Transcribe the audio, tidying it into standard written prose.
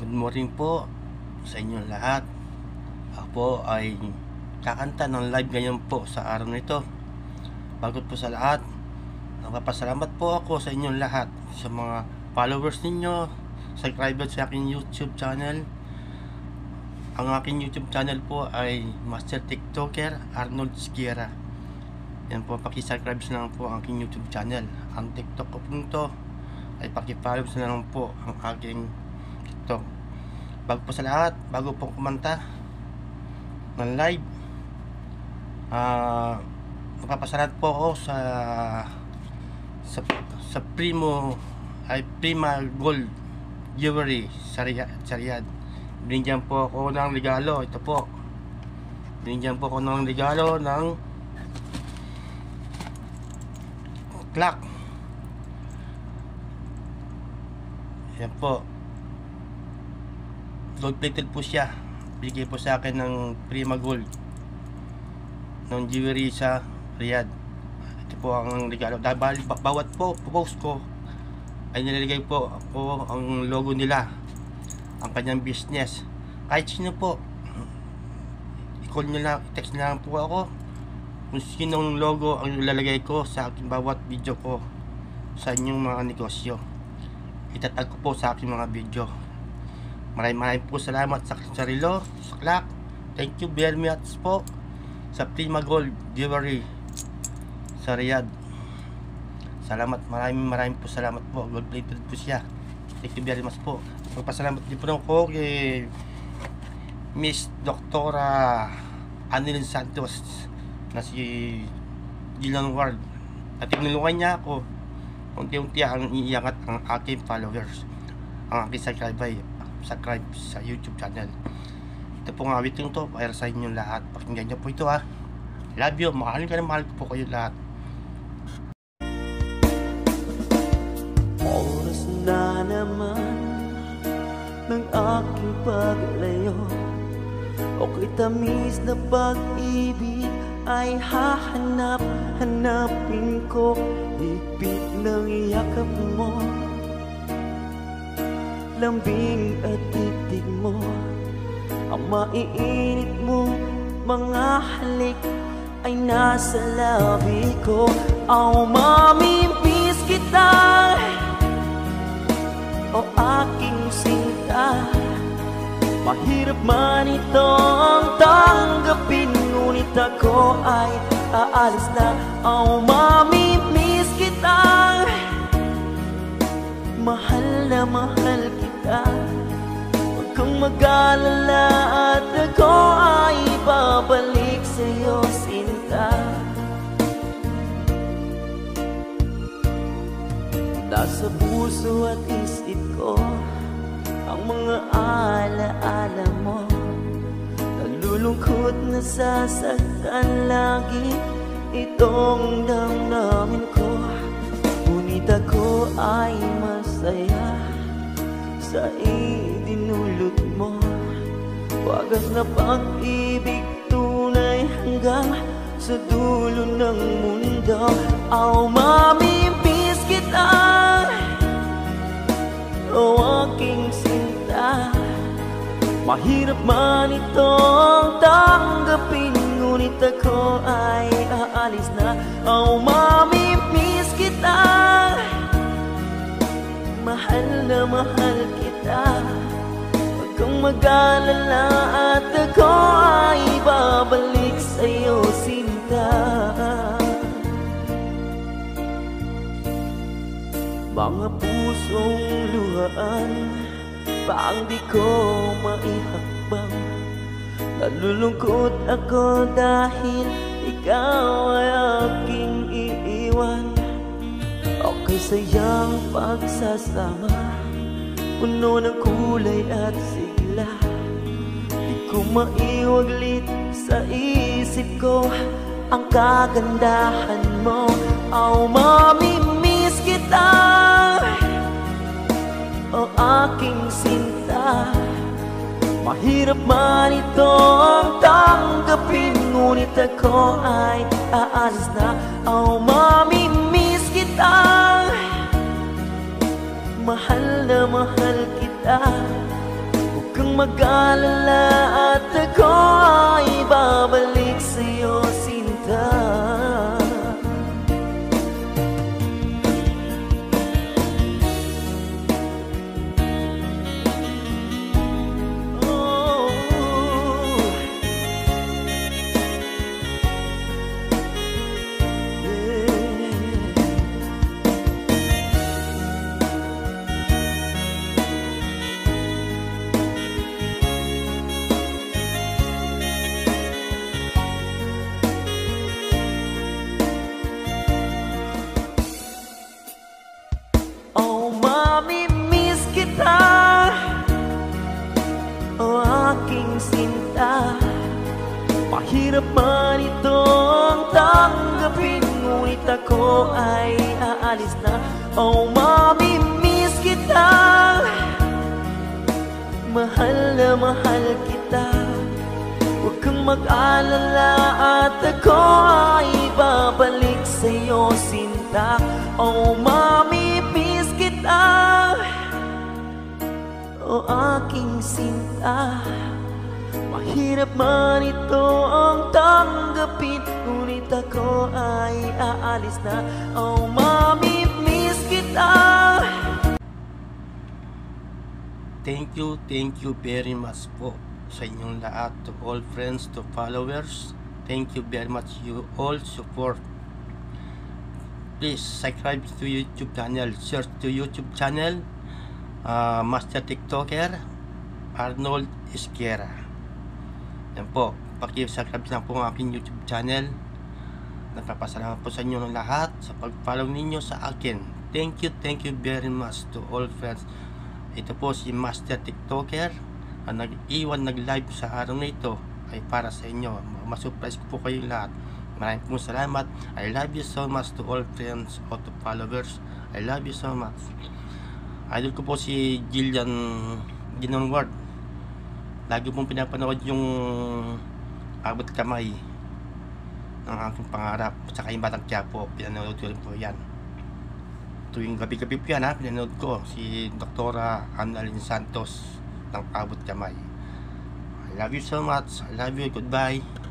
Good morning po sa inyong lahat. Ako po ay kakanta ng live ngayon po sa araw nito. Bago po sa lahat, nagpapasalamat po ako sa inyong lahat, sa mga followers ninyo, subscribers sa aking YouTube channel. Ang aking YouTube channel po ay Master TikToker Arnold Sierra. Yan po, pakisubscribe na lang po ang aking YouTube channel. Ang TikTok ko po nito ay pakifollow na lang po ang aking TikTok. Bago po sa lahat, bago po kumanta ng live, magpapasalamat po ako sa Prima Gold Jewelry sa Riyadh. Binigyan po ako ng regalo. Ito po, binigyan po ako ng regalo ng clock. Yan po, gold plated po siya. Bigay po sa akin ng Prima Gold ng jewelry sa Riyadh. Ito po ang regalo. Bawat po post ko ay nilalagay po ako ang logo nila, ang kanyang business. Kahit sino po, i-call nyo lang, text na lang po ako kung sinong logo ang ilalagay ko sa aking bawat video ko sa inyong mga negosyo. Itatag ko po sa aking mga video. Maraming po salamat sa sarilo, sa clock. Thank you very much po sa Prima Gold Jewelry sa Riyadh. Salamat, maraming po salamat po. Gold plated po siya. Thank you very much po. Magpasalamat din po ako kay Miss Doktora Anilin Santos na si Dylan Ward. At tinulungan niya ako unti-unti ang iiangat ang aking followers, ang aking subscribe sa YouTube channel. Ito pong awiting to para sa inyong lahat. Pakinggan niyo po ito ha. Love you, mahal ko po kayo lahat. Oras na naman ng aking paglayo, okay tamis na pag-ibig ay hahanapin ko. Higpit ng yakap mo, lambing at titig mo, ang maiinit mo mga halik ay nasa labi ko. Mamimiss kita, o aking sinta. Mahirap man itong tanggapin, ngunit ako ay aalis na. Mamimiss kita, mahal na mahal kita. Huwag kang mag-alala at ako ay babalik sa'yo, sinta. Nasa puso at isip ko ang mga alaala mo. Nalulungkot, nasasaktan lagi itong damdamin ko. Ngunit ako ay masaya sa idinulot mo. Wagas na pag-ibig, tunay hanggang sa dulo ng mundo. Mamimiss kita, o aking sinta. Mahirap man itong tanggapin, ngunit ako ay aalis na. Mamimiss kita, mahal na mahal kita. Huwag kang mag-alala at ako ay babalik sa'yo, sinta. Mga pusong luhaan, paang di ko maihakbang. Nalulungkot ako dahil ikaw ay aking iiwan. Okay sayang pagsasama, puno ng kulay at sigla. Di ko maiwaglit sa isip ko ang kagandahan mo. Mamimiss kita, o aking sinta. Mahirap man itong tanggapin, ngunit ako ay aalis na. Mamimiss kita, mahal na mahal kita. kang mag-alala at ako ay babalik sa'yo, sinta. Oh, mamimiss kita, oh aking sinta. Mahirap man itong tanggapin, ngunit ako ay aalis na. Oh, mamimiss kita, mahal na mahal kita. Huwag kang mag-alala at ako ay babalik sa'yo, sinta. Oh, mamimiss kita, oh aking sinta. Mahirap man ito ang tanggapin, ngunit ako ay aalis na. Oh, mamimiss kita. Thank you very much po sa inyong lahat, to all friends, to followers. Thank you very much, you all support. Please subscribe to YouTube channel, search to YouTube channel, Master TikToker Arnold Esquera. Yan po, paki-subscribe lang po ang aking YouTube channel. Nagpapasalamat po sa inyo ng lahat sa pag-follow ninyo sa akin. Thank you very much to all friends. Ito po si Master TikToker ang nag-live sa araw na ito ay para sa inyo. Masurprise ko po kayong lahat. Maraming pong salamat. I love you so much to all friends o to followers. I love you so much. Idol ko po si Gillian Ward. Lagi pong pinapanood yung Abot Kamay ng aking pangarap. Saka yung Batang Quiapo, pinanood ko rin po yan. Tuwing gabi-gabi po yan, pinanood ko si Dr. Annalyn Santos ng Abot Kamay. I love you so much. I love you. Goodbye.